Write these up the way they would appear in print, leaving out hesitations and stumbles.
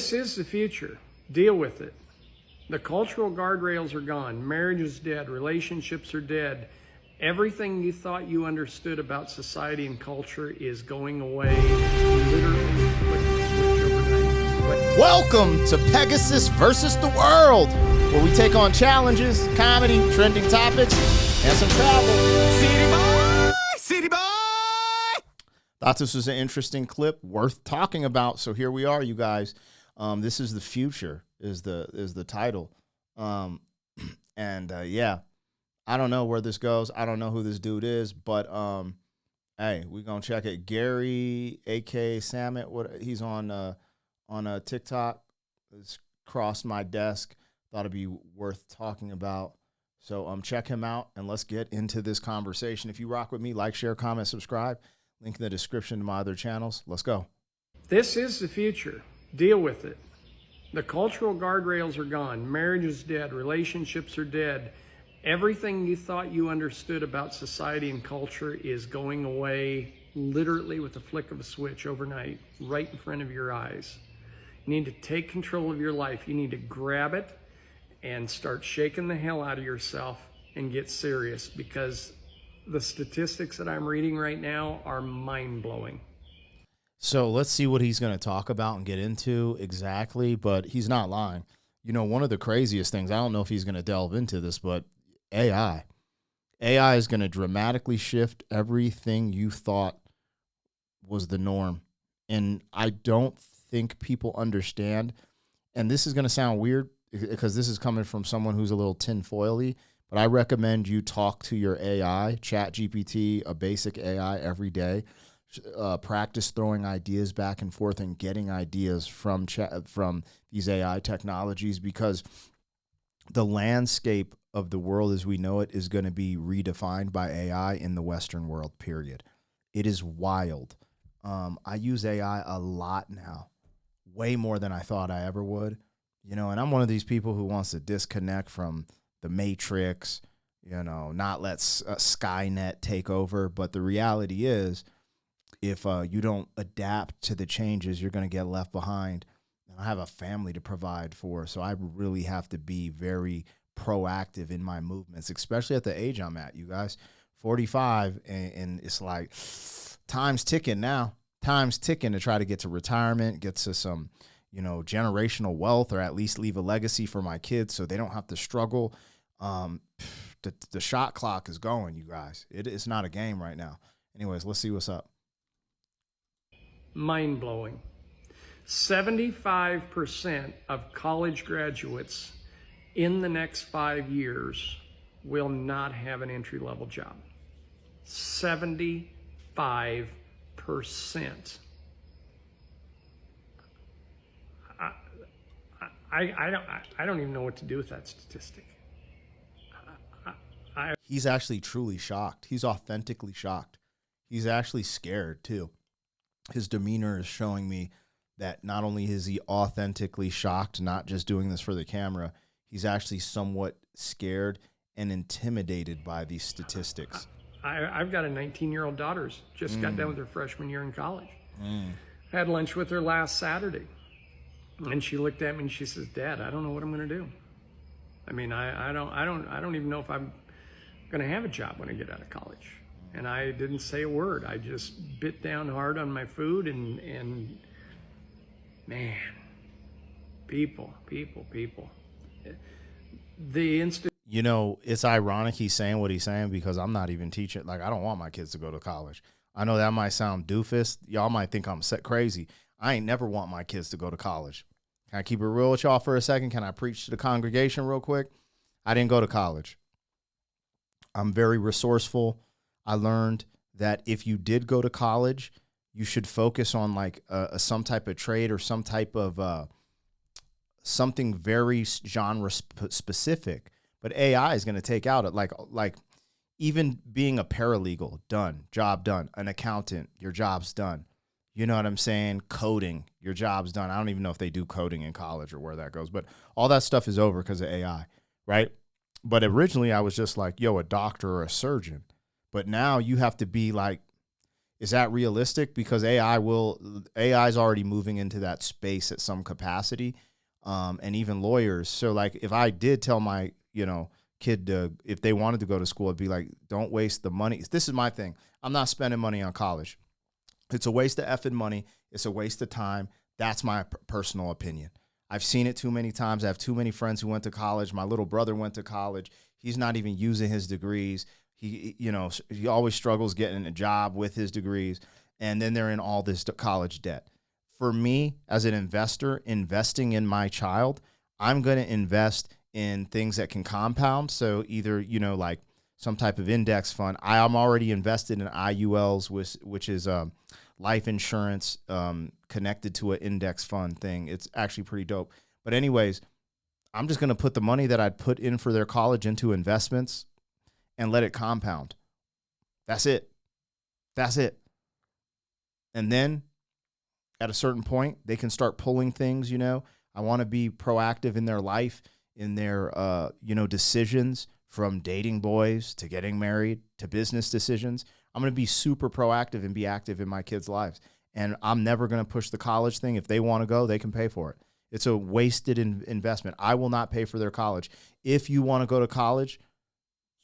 This is the future. Deal with it. The cultural guardrails are gone. Marriage is dead. Relationships are dead. Everything you thought you understood about society and culture is going away. Literally, flick the switch overnight. Welcome to Pegasus versus the World, where we take on challenges, comedy, trending topics, and some travel. City boy! City boy! Thought this was an interesting clip worth talking about, so here we are, you guys. This is the future, is the title. Yeah, I don't know where this goes. I don't know who this dude is, but hey, we're gonna check it. Gary, aka Samet, he's on a TikTok. It's crossed my desk. Thought it'd be worth talking about. So check him out and let's get into this conversation. If you rock with me, like, share, comment, subscribe. Link in the description to my other channels. Let's go. This is the future. Deal with it. The cultural guardrails are gone. Marriage is dead. Relationships are dead. Everything you thought you understood about society and culture is going away literally with the flick of a switch overnight, right in front of your eyes. You need to take control of your life. You need to grab it and start shaking the hell out of yourself and get serious, because the statistics that I'm reading right now are mind-blowing. So let's see what he's going to talk about and get into exactly, but he's not lying. You know, one of the craziest things, I don't know if he's going to delve into this, but AI. AI is going to dramatically shift everything you thought was the norm. And I don't think people understand, and this is going to sound weird because this is coming from someone who's a little tinfoily, but I recommend you talk to your AI, ChatGPT, a basic AI every day. Practice throwing ideas back and forth and getting ideas from these AI technologies, because the landscape of the world as we know it is going to be redefined by AI in the Western world, period. It is wild. I use AI a lot now, way more than I thought I ever would. You know, and I'm one of these people who wants to disconnect from the Matrix, you know, not let Skynet take over. But the reality is, if you don't adapt to the changes, you're going to get left behind. And I have a family to provide for, so I really have to be very proactive in my movements, especially at the age I'm at, you guys. 45, and it's like time's ticking now. Time's ticking to try to get to retirement, get to some, you know, generational wealth, or at least leave a legacy for my kids so they don't have to struggle. The shot clock is going, you guys. It's not a game right now. Anyways, let's see what's up. Mind-blowing. 75% of college graduates in the next 5 years will not have an entry-level job. 75%. I don't even know what to do with that statistic. He's actually truly shocked. He's authentically shocked. He's actually scared too. His demeanor is showing me that not only is he authentically shocked, not just doing this for the camera, he's actually somewhat scared and intimidated by these statistics. I've got a 19-year-old daughter, just got done with her freshman year in college. Had lunch with her last Saturday, and she looked at me and she says, "Dad, I don't know what I'm going to do. I mean, I don't even know if I'm going to have a job when I get out of college." And I didn't say a word. I just bit down hard on my food, and man, people. You know, it's ironic he's saying what he's saying, because I'm not even teaching. Like, I don't want my kids to go to college. I know that might sound doofus. Y'all might think I'm crazy. I ain't never want my kids to go to college. Can I keep it real with y'all for a second? Can I preach to the congregation real quick? I didn't go to college. I'm very resourceful. I learned that if you did go to college, you should focus on like some type of trade or some type of something very genre specific. But AI is going to take out it, like even being a paralegal, done, job done. An accountant, your job's done. You know what I'm saying? Coding, your job's done. I don't even know if they do coding in college or where that goes, but all that stuff is over because of AI, right? But originally I was just like, yo, a doctor or a surgeon. But now you have to be like, Is that realistic? Because AI is already moving into that space at some capacity, and even lawyers. So like, if I did tell my kid to, if they wanted to go to school, I'd be like, don't waste the money. This is my thing. I'm not spending money on college. It's a waste of effing money. It's a waste of time. That's my personal opinion. I've seen it too many times. I have too many friends who went to college. My little brother went to college. He's not even using his degrees. He always struggles getting a job with his degrees, and then they're in all this college debt. For me, as an investor, investing in my child, I'm going to invest in things that can compound. So either, like some type of index fund. I am already invested in IULs, which is life insurance connected to an index fund thing. It's actually pretty dope. But anyways, I'm just going to put the money that I'd put in for their college into investments and let it compound. That's it. That's it. And then at a certain point, they can start pulling things, I want to be proactive in their life, in their, decisions, from dating boys to getting married to business decisions. I'm going to be super proactive and be active in my kids' lives. And I'm never going to push the college thing. If they want to go, they can pay for it. It's a wasted investment. I will not pay for their college. If you want to go to college,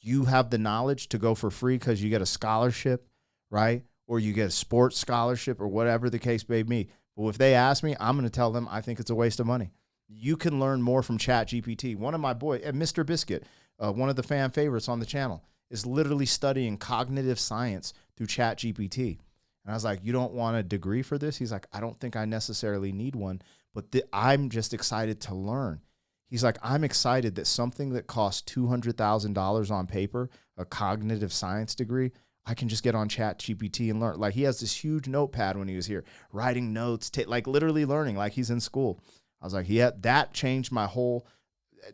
you have the knowledge to go for free because you get a scholarship, right? Or you get a sports scholarship or whatever the case may be. But if they ask me, I'm going to tell them I think it's a waste of money. You can learn more from ChatGPT. One of my boys, Mr. Biscuit, one of the fan favorites on the channel, is literally studying cognitive science through ChatGPT. And I was like, you don't want a degree for this? He's like, I don't think I necessarily need one, but I'm just excited to learn. He's like, I'm excited that something that costs $200,000 on paper, a cognitive science degree, I can just get on ChatGPT and learn. Like, he has this huge notepad when he was here, writing notes, like literally learning like he's in school. I was like, yeah, that changed my whole,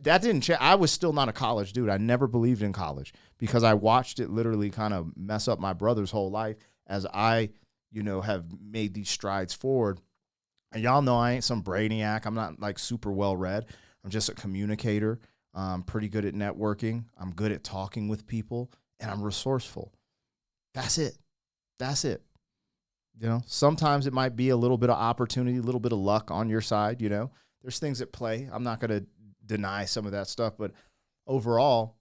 that didn't change. I was still not a college dude. I never believed in college because I watched it literally kind of mess up my brother's whole life as I, have made these strides forward. And y'all know I ain't some brainiac. I'm not like super well read. I'm just a communicator. I'm pretty good at networking. I'm good at talking with people, and I'm resourceful. That's it. That's it. Sometimes it might be a little bit of opportunity, a little bit of luck on your side. There's things at play. I'm not going to deny some of that stuff, but overall,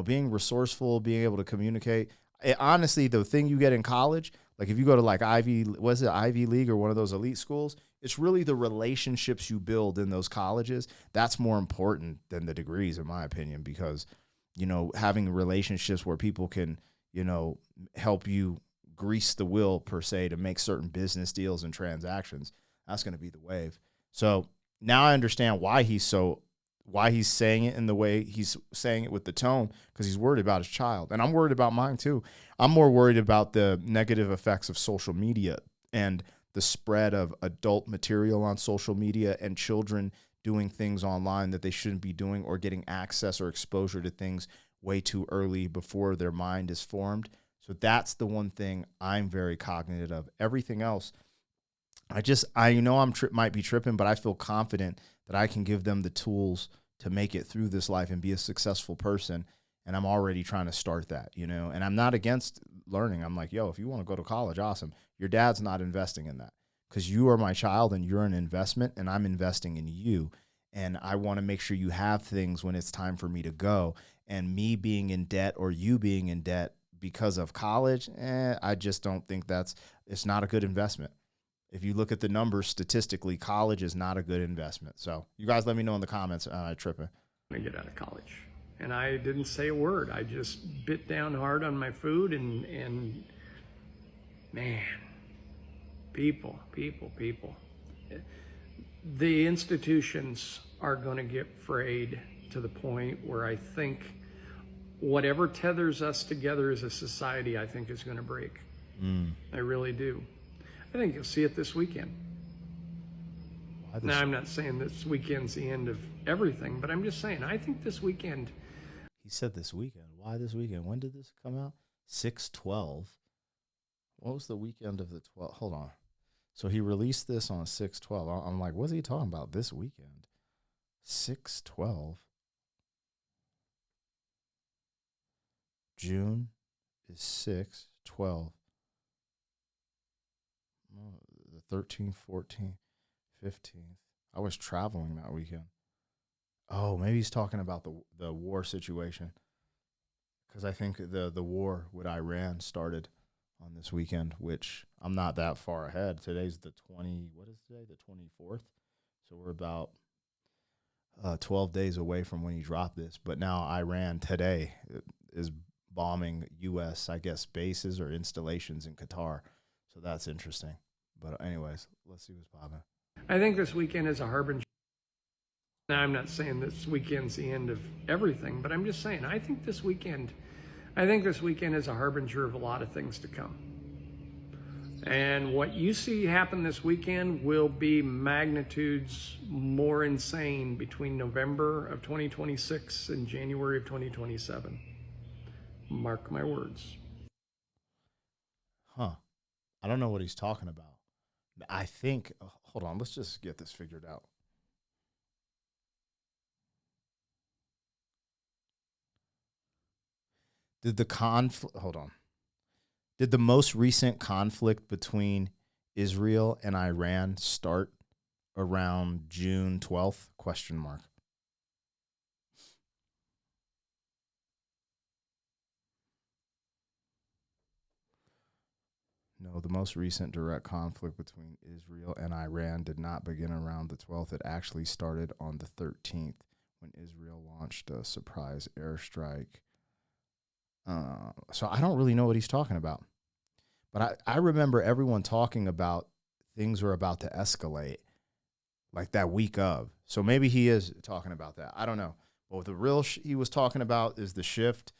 being resourceful, being able to communicate. Honestly, the thing you get in college, like if you go to like Ivy League or one of those elite schools, it's really the relationships you build in those colleges. That's more important than the degrees, in my opinion, because, having relationships where people can, help you grease the wheel per se to make certain business deals and transactions, that's going to be the wave. So now I understand why he's saying it in the way he's saying it with the tone, because he's worried about his child. And I'm worried about mine too. I'm more worried about the negative effects of social media and the spread of adult material on social media and children doing things online that they shouldn't be doing, or getting access or exposure to things way too early before their mind is formed. So that's the one thing I'm very cognizant of. Everything else, I might be tripping, but I feel confident that I can give them the tools to make it through this life and be a successful person. And I'm already trying to start that, and I'm not against learning. I'm like, yo, if you want to go to college, awesome. Your dad's not investing in that, because you are my child and you're an investment, and I'm investing in you. And I want to make sure you have things when it's time for me to go. And me being in debt or you being in debt because of college, I just don't think it's not a good investment. If you look at the numbers statistically, college is not a good investment. So you guys let me know in the comments. Tripping. To get out of college. And I didn't say a word. I just bit down hard on my food and man, people. The institutions are going to get frayed to the point where I think whatever tethers us together as a society, I think is going to break. I really do. I think you'll see it this weekend. Now, I'm not saying this weekend's the end of everything, but I'm just saying, I think this weekend. He said this weekend. Why this weekend? When did this come out? 6/12. What was the weekend of the 12th? Hold on. So he released this on 6/12. I'm like, what's he talking about this weekend? 6/12. June is 6/12. The 13th, 14th, 15th. I was traveling that weekend. Oh, maybe he's talking about the war situation. Because I think the war with Iran started on this weekend, which I'm not that far ahead. Today's the 20, what is today? The 24th. So we're about 12 days away from when he dropped this. But now Iran today is bombing U.S., I guess, bases or installations in Qatar. So that's interesting. But anyways, let's see what's popping. I think this weekend is a harbinger. Now, I'm not saying this weekend's the end of everything, but I'm just saying I think this weekend is a harbinger of a lot of things to come. And what you see happen this weekend will be magnitudes more insane between November of 2026 and January of 2027. Mark my words. Huh. I don't know what he's talking about. I think, hold on, let's just get this figured out. Did the most recent conflict between Israel and Iran start around June 12th? Question mark. No, the most recent direct conflict between Israel and Iran did not begin around the 12th. It actually started on the 13th when Israel launched a surprise airstrike. So I don't really know what he's talking about. But I remember everyone talking about things were about to escalate like that week of. So maybe he is talking about that. I don't know. But what the real he was talking about is the shift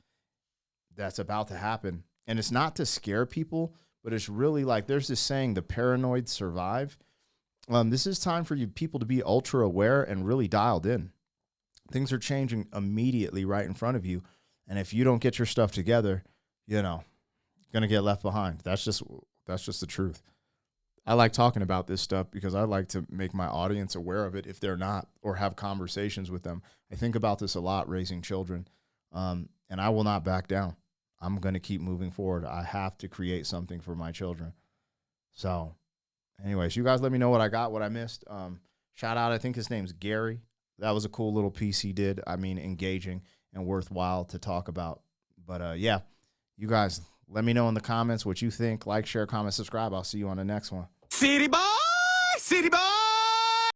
that's about to happen. And it's not to scare people, but it's really like there's this saying, the paranoid survive. This is time for you people to be ultra aware and really dialed in. Things are changing immediately right in front of you. And if you don't get your stuff together, going to get left behind. That's just the truth. I like talking about this stuff because I like to make my audience aware of it if they're not, or have conversations with them. I think about this a lot raising children, and I will not back down. I'm going to keep moving forward. I have to create something for my children. So anyways, you guys let me know what I got, what I missed. Shout out, I think his name's Gary. That was a cool little piece he did. I mean, engaging and worthwhile to talk about. But yeah, you guys let me know in the comments what you think. Like, share, comment, subscribe. I'll see you on the next one. City boy, city boy.